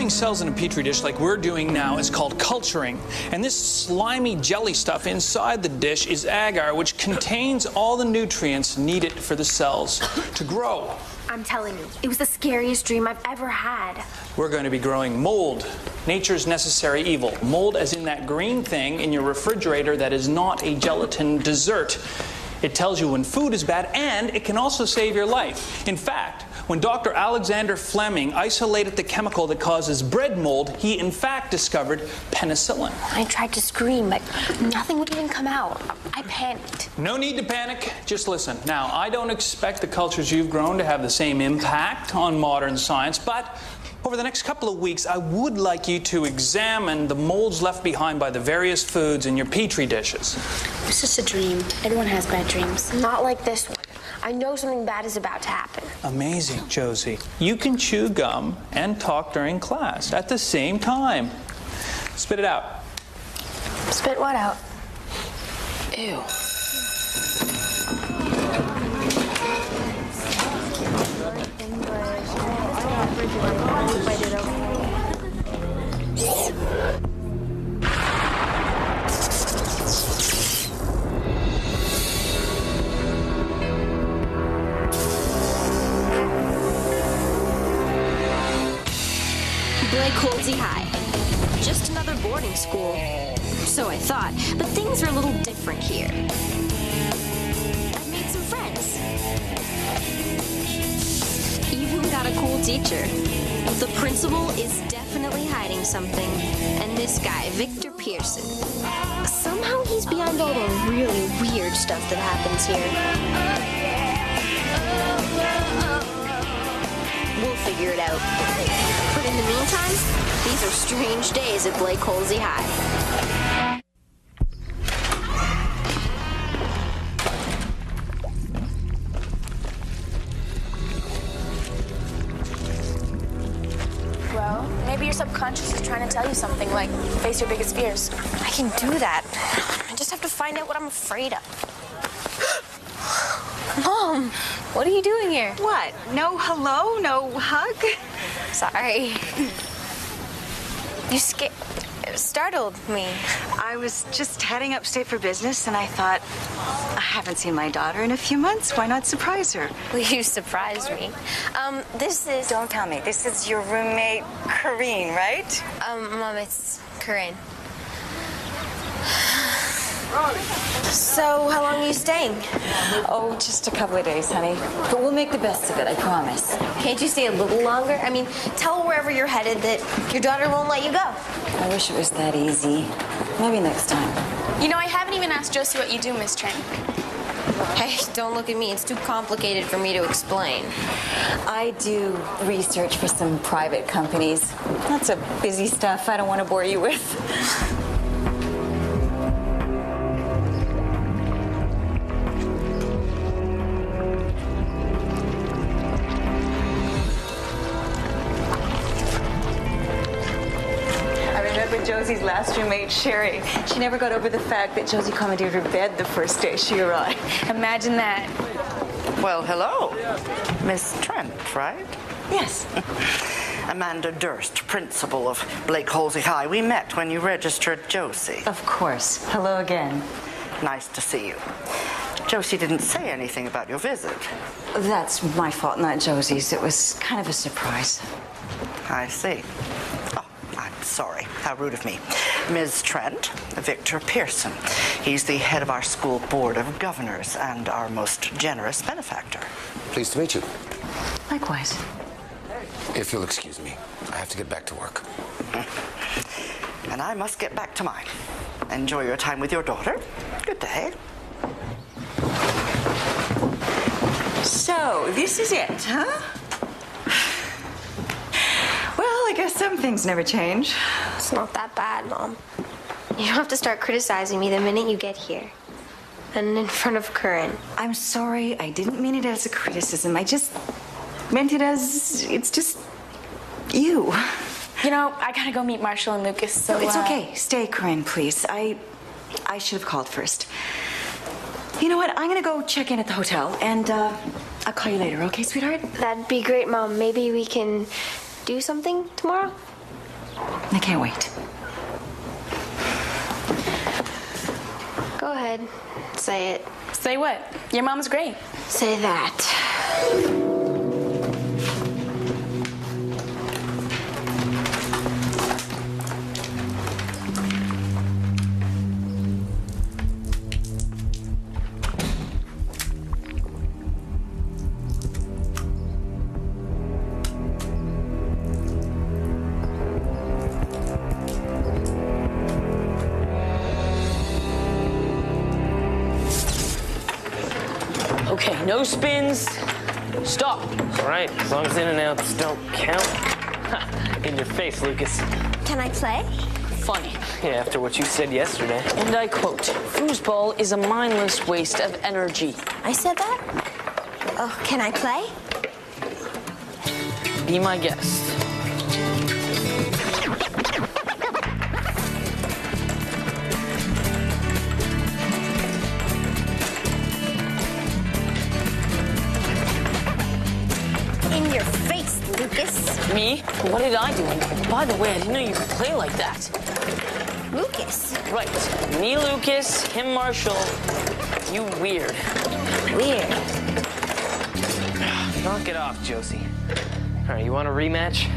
Growing cells in a petri dish like we're doing now is called culturing. And this slimy jelly stuff inside the dish is agar, which contains all the nutrients needed for the cells to grow. I'm telling you, it was the scariest dream I've ever had. We're going to be growing mold, nature's necessary evil. Mold as in that green thing in your refrigerator that is not a gelatin dessert. It tells you when food is bad, and it can also save your life. In fact, when Dr. Alexander Fleming isolated the chemical that causes bread mold, he in fact discovered penicillin. I tried to scream, but nothing would even come out. I panicked. No need to panic, just listen. Now, I don't expect the cultures you've grown to have the same impact on modern science, but over the next couple of weeks, I would like you to examine the molds left behind by the various foods in your petri dishes. It's just a dream. Everyone has bad dreams. Not like this one. I know something bad is about to happen. Amazing, Josie. You can chew gum and talk during class at the same time. Spit it out. Spit what out? Ew. Holsey High. Just another boarding school. So I thought, but things are a little different here. I've made some friends. Even got a cool teacher. The principal is definitely hiding something. And this guy, Victor Pearson. Somehow he's behind all the really weird stuff that happens here. We'll figure it out. But in the meantime, these are strange days at Blake Holsey High. Well, maybe your subconscious is trying to tell you something, like face your biggest fears. I can do that. I just have to find out what I'm afraid of. Mom, what are you doing here? What? No hello? No hug? Sorry. You startled me. I was just heading upstate for business, and I thought, I haven't seen my daughter in a few months. Why not surprise her? Well, you surprised me. This is... Don't tell me. This is your roommate, Corinne, right? Mom, it's Corinne. So, how long are you staying? Oh, just a couple of days, honey. But we'll make the best of it, I promise. Can't you stay a little longer? I mean, tell wherever you're headed that your daughter won't let you go. I wish it was that easy. Maybe next time. You know, I haven't even asked Josie what you do, Miss Tran. Hey, don't look at me. It's too complicated for me to explain. I do research for some private companies. Lots of busy stuff I don't want to bore you with. Josie's last roommate, Sherry. She never got over the fact that Josie commandeered her bed the first day she arrived. Imagine that. Well, hello. Miss Trent, right? Yes. Amanda Durst, principal of Blake Holsey High. We met when you registered Josie. Of course. Hello again. Nice to see you. Josie didn't say anything about your visit. That's my fault, not Josie's. It was kind of a surprise. I see. I'm sorry. How rude of me. Ms. Trent, Victor Pearson. He's the head of our school board of governors and our most generous benefactor. Pleased to meet you. Likewise. If you'll excuse me, I have to get back to work. And I must get back to mine. Enjoy your time with your daughter. Good day. So, this is it, huh? Well, I guess some things never change. It's not that bad, Mom. You don't have to start criticizing me the minute you get here. And in front of Corinne. I'm sorry. I didn't mean it as a criticism. I just meant it as it's just you. You know, I gotta go meet Marshall and Lucas, so... No, it's okay. Stay, Corinne, please. I should have called first. You know what? I'm gonna go check in at the hotel, and I'll call you later, okay, sweetheart? That'd be great, Mom. Maybe we can do something tomorrow? I can't wait. Go ahead. Say it. Say what? Your mom's great. Say that. Okay, no spins. Stop. All right, as long as in and outs don't count. In your face, Lucas. Can I play? Funny. Yeah, after what you said yesterday. And I quote, foosball is a mindless waste of energy. I said that? Oh, can I play? Be my guest. In your face, Lucas. Me? What did I do? By the way, I didn't know you could play like that. Lucas. Right. Me, Lucas, him, Marshall. You weird. Weird. Knock it off, Josie. All right, you want a rematch?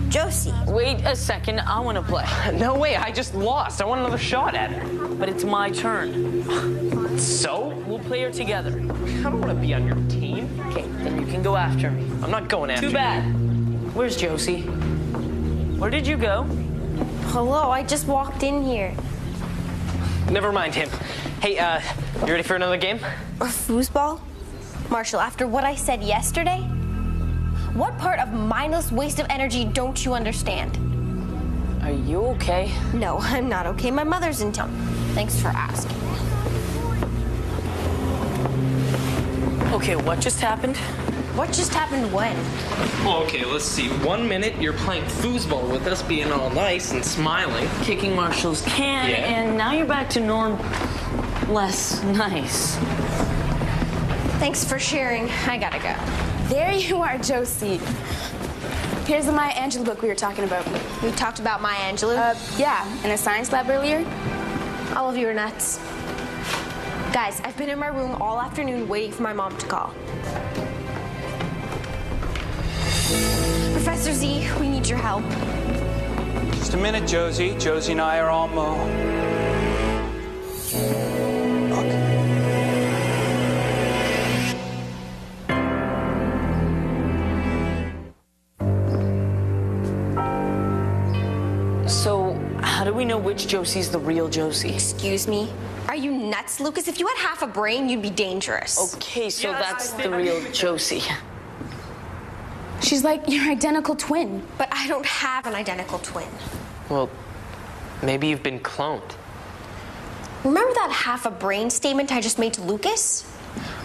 Josie. Wait a second, I want to play. No way, I just lost. I want another shot at it. But it's my turn. So? We'll play her together. I don't want to be on your team. Okay, then you can go after me. I'm not going after you. Too bad. Where's Josie? Where did you go? Hello, I just walked in here. Never mind him. Hey, you ready for another game? Foosball? Marshall, after what I said yesterday, what part of mindless waste of energy don't you understand? Are you okay? No, I'm not okay. My mother's in town. Thanks for asking. Okay, what just happened? What just happened when? Well, okay, let's see. 1 minute, you're playing foosball with us, being all nice and smiling. Kicking Marshall's can, yeah. And now you're back to less nice. Thanks for sharing. I gotta go. There you are, Josie. Here's the Maya Angelou book we were talking about. We talked about Maya Angelou? Yeah, in a science lab earlier. All of you are nuts. Guys, I've been in my room all afternoon waiting for my mom to call. Professor Z, we need your help. Just a minute, Josie. Josie and I are almost... So, how do we know which Josie's the real Josie? Excuse me? Are you nuts, Lucas? If you had half a brain, you'd be dangerous. Okay, so that's the real Josie. She's like your identical twin. But I don't have an identical twin. Well, maybe you've been cloned. Remember that half a brain statement I just made to Lucas?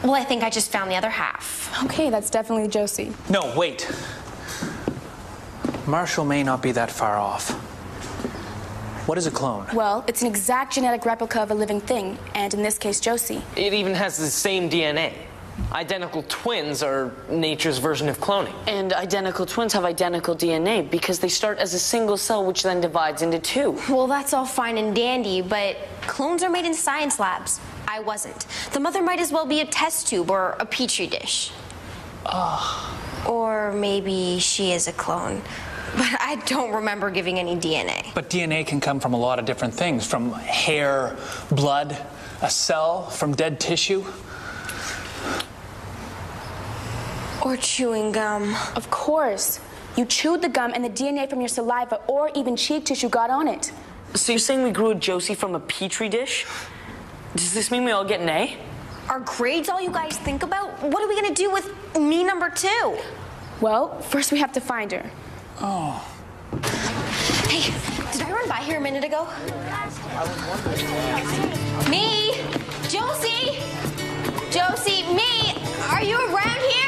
Well, I think I just found the other half. Okay, that's definitely Josie. No, wait. Marshall may not be that far off. What is a clone? Well, it's an exact genetic replica of a living thing, and in this case, Josie. It even has the same DNA. Identical twins are nature's version of cloning. And identical twins have identical DNA because they start as a single cell, which then divides into two. Well, that's all fine and dandy, but clones are made in science labs. I wasn't. The mother might as well be a test tube or a petri dish. Or maybe she is a clone. But I don't remember giving any DNA. But DNA can come from a lot of different things, from hair, blood, a cell, from dead tissue. Or chewing gum. Of course. You chewed the gum and the DNA from your saliva or even cheek tissue got on it. So you're saying we grew a Josie from a petri dish? Does this mean we all get an A? Are grades all you guys think about? What are we gonna do with me number 2? Well, first we have to find her. Oh. Hey, did I run by here a minute ago? Me? Josie? Josie, me? Are you around here?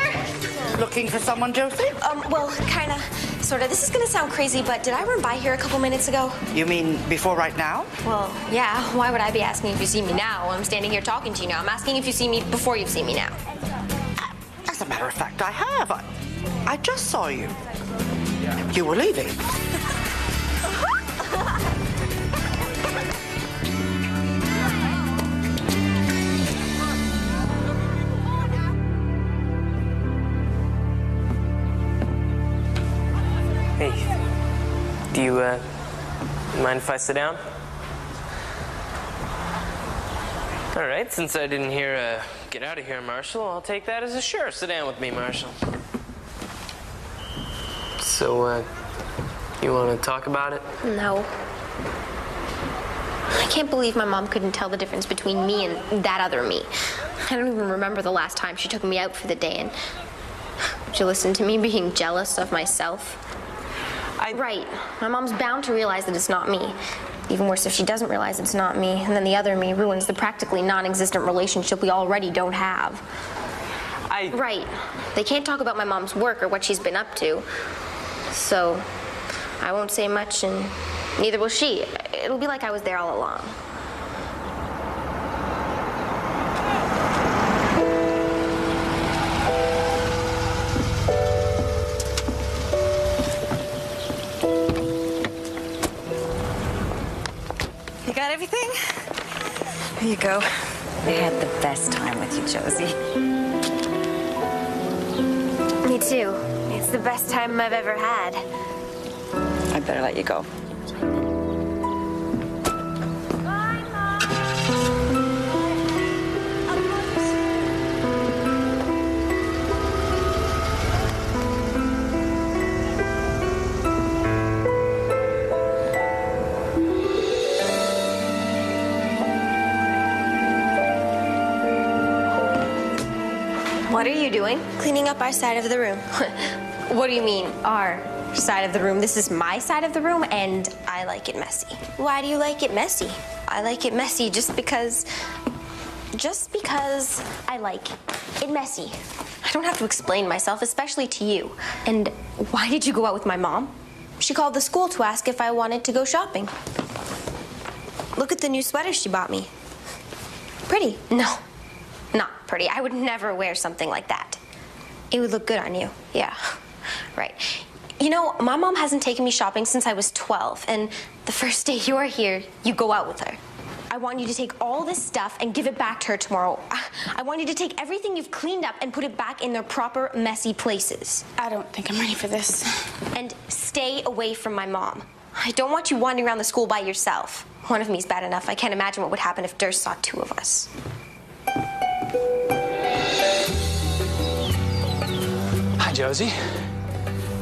Looking for someone, Josie? Well, kinda, sorta. This is gonna sound crazy, but did I run by here a couple minutes ago? You mean before right now? Well, yeah. Why would I be asking if you see me now? I'm standing here talking to you now. I'm asking if you see me before you've seen me now. As a matter of fact, I have. I just saw you. You were leaving. Mind if I sit down? All right, since I didn't hear get out of here, Marshall, I'll take that as a sure. Sit down with me, Marshall. So, you want to talk about it? No. I can't believe my mom couldn't tell the difference between me and that other me. I don't even remember the last time she took me out for the day, and she listened to me being jealous of myself. Right. My mom's bound to realize that it's not me. Even worse if she doesn't realize it's not me, and then the other me ruins the practically non-existent relationship we already don't have. Right. They can't talk about my mom's work or what she's been up to. So, I won't say much, and neither will she. It'll be like I was there all along. You got everything? Here you go. I had the best time with you, Josie. Me too. It's the best time I've ever had. I better let you go. Bye, Mom. What are you doing? Cleaning up our side of the room. What do you mean, our side of the room? This is my side of the room, and I like it messy. Why do you like it messy? I like it messy just because I like it messy. I don't have to explain myself, especially to you. And why did you go out with my mom? She called the school to ask if I wanted to go shopping. Look at the new sweater she bought me. Pretty. No, not pretty. I would never wear something like that. It would look good on you. Yeah, right. You know, my mom hasn't taken me shopping since I was 12, and the first day you're here, you go out with her. I want you to take all this stuff and give it back to her tomorrow. I want you to take everything you've cleaned up and put it back in their proper, messy places. I don't think I'm ready for this. And stay away from my mom. I don't want you wandering around the school by yourself. One of me's bad enough. I can't imagine what would happen if Durst saw two of us. Hi, Josie.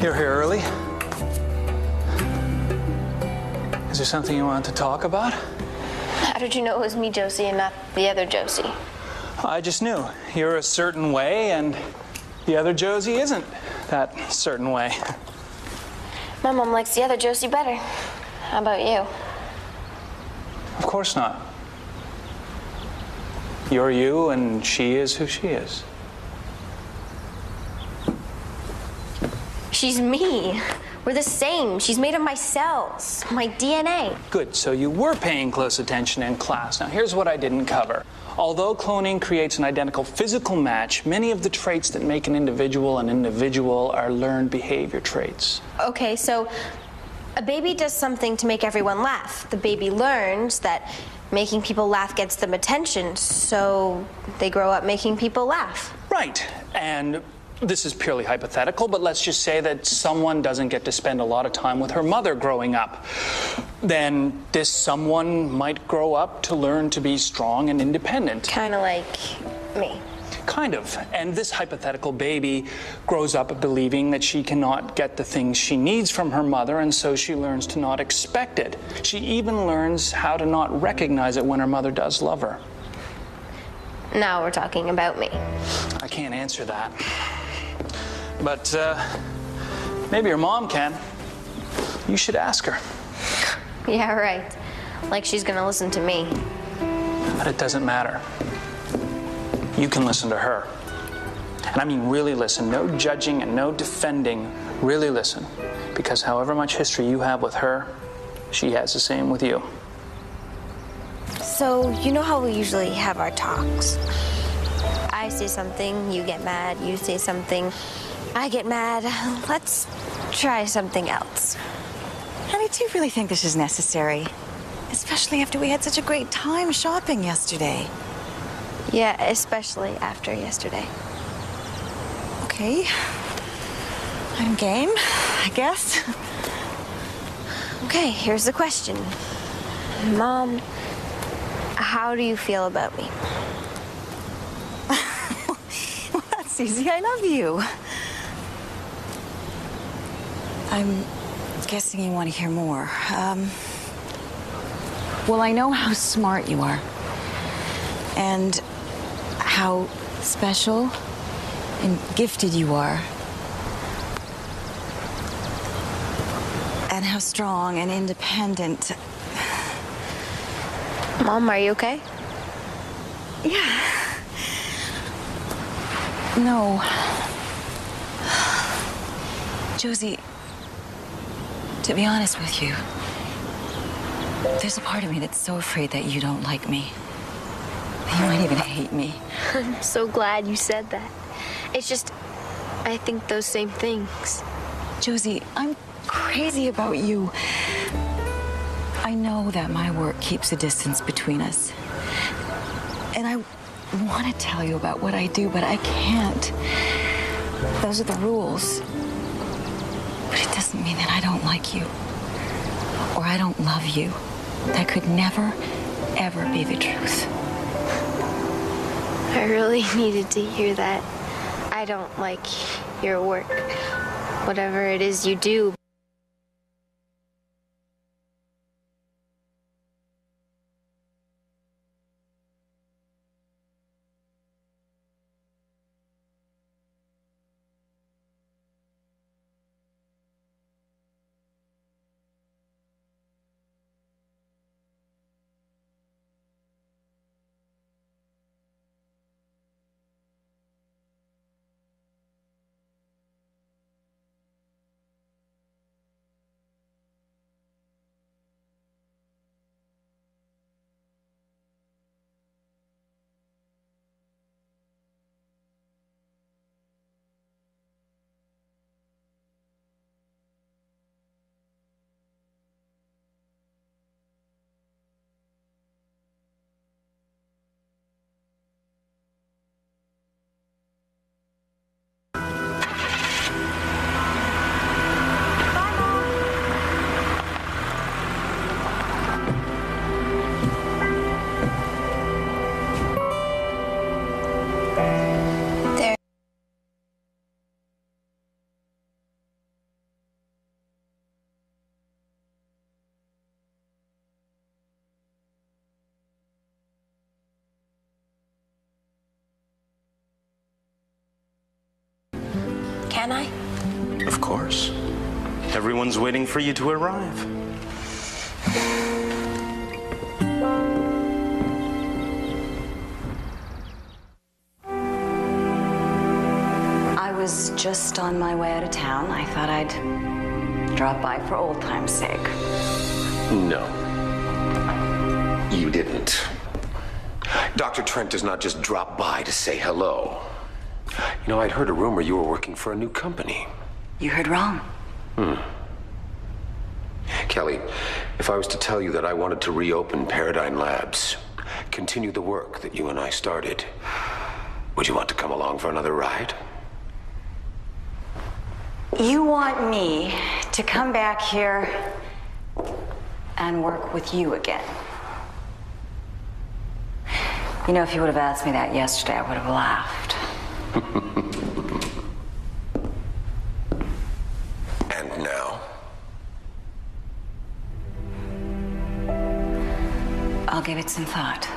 You're here early. Is there something you wanted to talk about? How did you know it was me, Josie, and not the other Josie? I just knew. You're a certain way, and the other Josie isn't that certain way. My mom likes the other Josie better. How about you? Of course not. You're you, and she is who she is. She's me. We're the same. She's made of my cells, my DNA. Good, so you were paying close attention in class. Now, here's what I didn't cover. Although cloning creates an identical physical match, many of the traits that make an individual are learned behavior traits. Okay, so a baby does something to make everyone laugh. The baby learns that making people laugh gets them attention, so they grow up making people laugh. Right, and this is purely hypothetical, but let's just say that someone doesn't get to spend a lot of time with her mother growing up. Then this someone might grow up to learn to be strong and independent. Kind of like me. Kind of. And this hypothetical baby grows up believing that she cannot get the things she needs from her mother, and so she learns to not expect it. She even learns how to not recognize it when her mother does love her. Now we're talking about me. I can't answer that. But maybe your mom can. You should ask her. Yeah, right. Like she's gonna listen to me. But it doesn't matter. You can listen to her. And I mean really listen. No judging and no defending. Really listen. Because however much history you have with her, she has the same with you. So, you know how we usually have our talks? I say something, you get mad, you say something, I get mad. Let's try something else. Honey, do you really think this is necessary? Especially after we had such a great time shopping yesterday. Yeah, especially after yesterday. Okay. I'm game, I guess. Okay, here's the question. Mom, how do you feel about me? Well, that's easy. I love you. I'm guessing you want to hear more. Well, I know how smart you are. And how special and gifted you are. And how strong and independent. Mom, are you okay? Yeah. No. Josie, to be honest with you, there's a part of me that's so afraid that you don't like me. You might even hate me. I'm so glad you said that. It's just, I think those same things. Josie, I'm crazy about you. I know that my work keeps a distance between us. And I want to tell you about what I do, but I can't. Those are the rules. But it doesn't mean that I don't like you. Or I don't love you. That could never, ever be the truth. I really needed to hear that. I don't like your work. Whatever it is you do. Can I? Of course. Everyone's waiting for you to arrive. I was just on my way out of town. I thought I'd drop by for old time's sake. No. You didn't. Dr. Trent does not just drop by to say hello. You know, I'd heard a rumor you were working for a new company. You heard wrong. Kelly, if I was to tell you that I wanted to reopen Paradigm Labs, continue the work that you and I started, would you want to come along for another ride? You want me to come back here and work with you again? You know, if you would have asked me that yesterday, I would have laughed. And now? I'll give it some thought.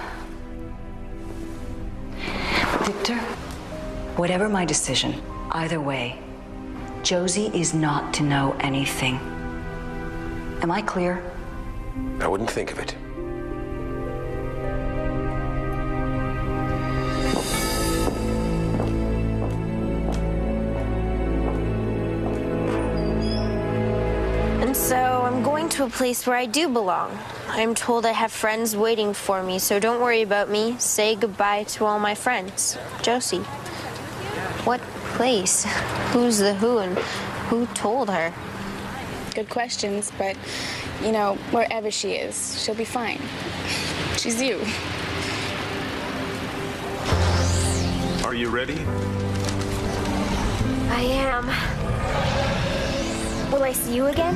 Victor, whatever my decision, either way, Josie is not to know anything. Am I clear? I wouldn't think of it. So I'm going to a place where I do belong. I'm told I have friends waiting for me, so don't worry about me. Say goodbye to all my friends. Josie. What place? Who's the who and who told her? Good questions, but, you know, wherever she is, she'll be fine. She's you. Are you ready? I am. Will I see you again?